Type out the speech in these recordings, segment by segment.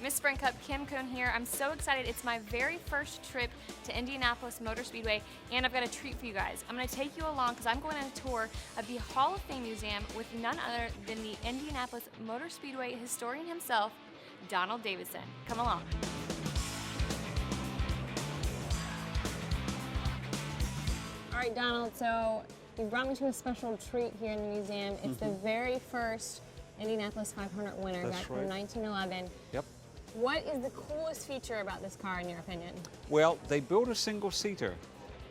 Miss Sprint Cup Kim Coon here. I'm so excited. It's my very first trip to Indianapolis Motor Speedway, and I've got a treat for you guys. I'm going to take you along because I'm going on a tour of the Hall of Fame Museum with none other than the Indianapolis Motor Speedway historian himself, Donald Davidson. Come along. All right, Donald, so you brought me to a special treat here in the museum. It's the very first Indianapolis 500 winner back from 1911. Yep. What is the coolest feature about this car, in your opinion? Well, they built a single-seater.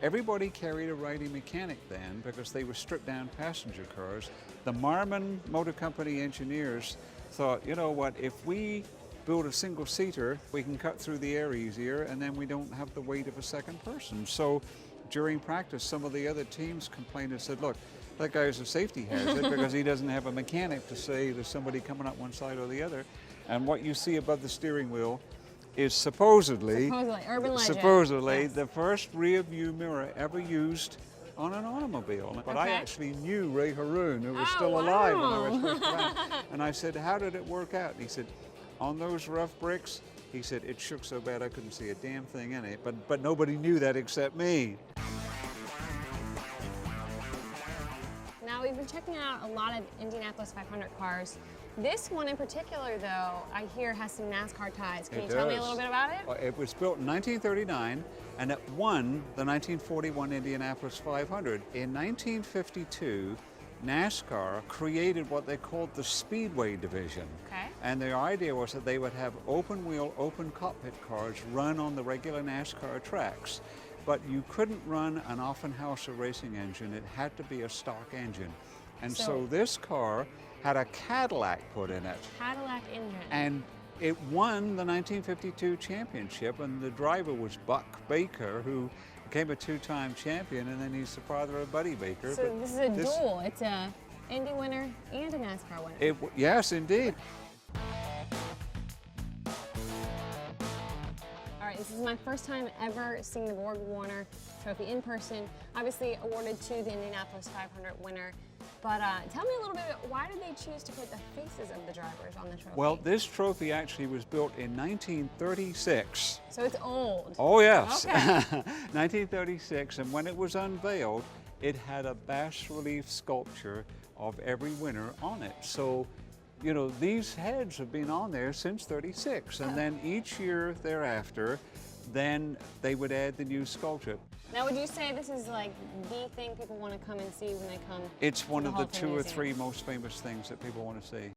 Everybody carried a riding mechanic then because they were stripped-down passenger cars. The Marmon Motor Company engineers thought, you know what, if we build a single-seater, we can cut through the air easier, and then we don't have the weight of a second person. So during practice, some of the other teams complained and said, look, that guy is a safety hazard because he doesn't have a mechanic to say there's somebody coming up one side or the other. And what you see above the steering wheel is supposedly urban legend. Supposedly Yes. the first rear view mirror ever used on an automobile. But I actually knew Ray Haroon, who was still alive when I was first around. And I said, how did it work out? And he said, on those rough bricks, he said, it shook so bad I couldn't see a damn thing in it. But nobody knew that except me. Now, we've been checking out a lot of Indianapolis 500 cars. This one in particular, though, I hear has some NASCAR ties. Can you tell me a little bit about it? It was built in 1939, and it won the 1941 Indianapolis 500. In 1952, NASCAR created what they called the Speedway Division. Okay. And their idea was that they would have open-wheel, open cockpit cars run on the regular NASCAR tracks. But you couldn't run an Offenhauser racing engine. It had to be a stock engine. And so this car had a Cadillac put in it. Cadillac engine. And it won the 1952 championship, and the driver was Buck Baker, who became a two-time champion, and then he's the father of Buddy Baker. So this is a duel. It's a Indy winner and a NASCAR winner. Yes, indeed. All right, this is my first time ever seeing the Borg Warner Trophy in person. Obviously awarded to the Indianapolis 500 winner. But tell me a little bit, why did they choose to put the faces of the drivers on the trophy? Well, this trophy actually was built in 1936. So it's old. Oh, yes. Okay. 1936, and when it was unveiled, it had a bas-relief sculpture of every winner on it. So, you know, these heads have been on there since 36, and then each year thereafter, then they would add the new sculpture. Now, would you say this is like the thing people want to come and see when they come? It's one of the 2 or Museum? 3 most famous things that people want to see.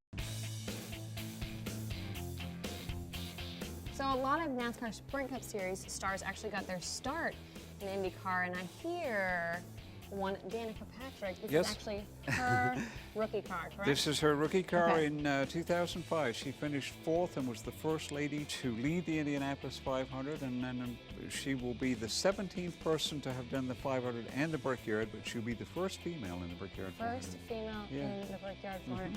So a lot of NASCAR Sprint Cup Series stars actually got their start in IndyCar, and I hear one Danica Patrick. This is actually her rookie car, correct? This is her rookie car in 2005. She finished 4th and was the first lady to lead the Indianapolis 500, and then she will be the 17th person to have done the 500 and the Brickyard, but she'll be the first female in the Brickyard 500. First female in the Brickyard 400.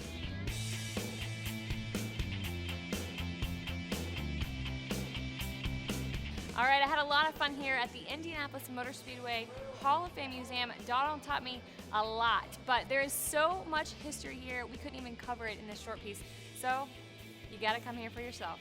All right, I had a lot of fun here at the Indianapolis Motor Speedway Hall of Fame Museum. Donald taught me a lot, but there is so much history here, we couldn't even cover it in this short piece. So you gotta come here for yourself.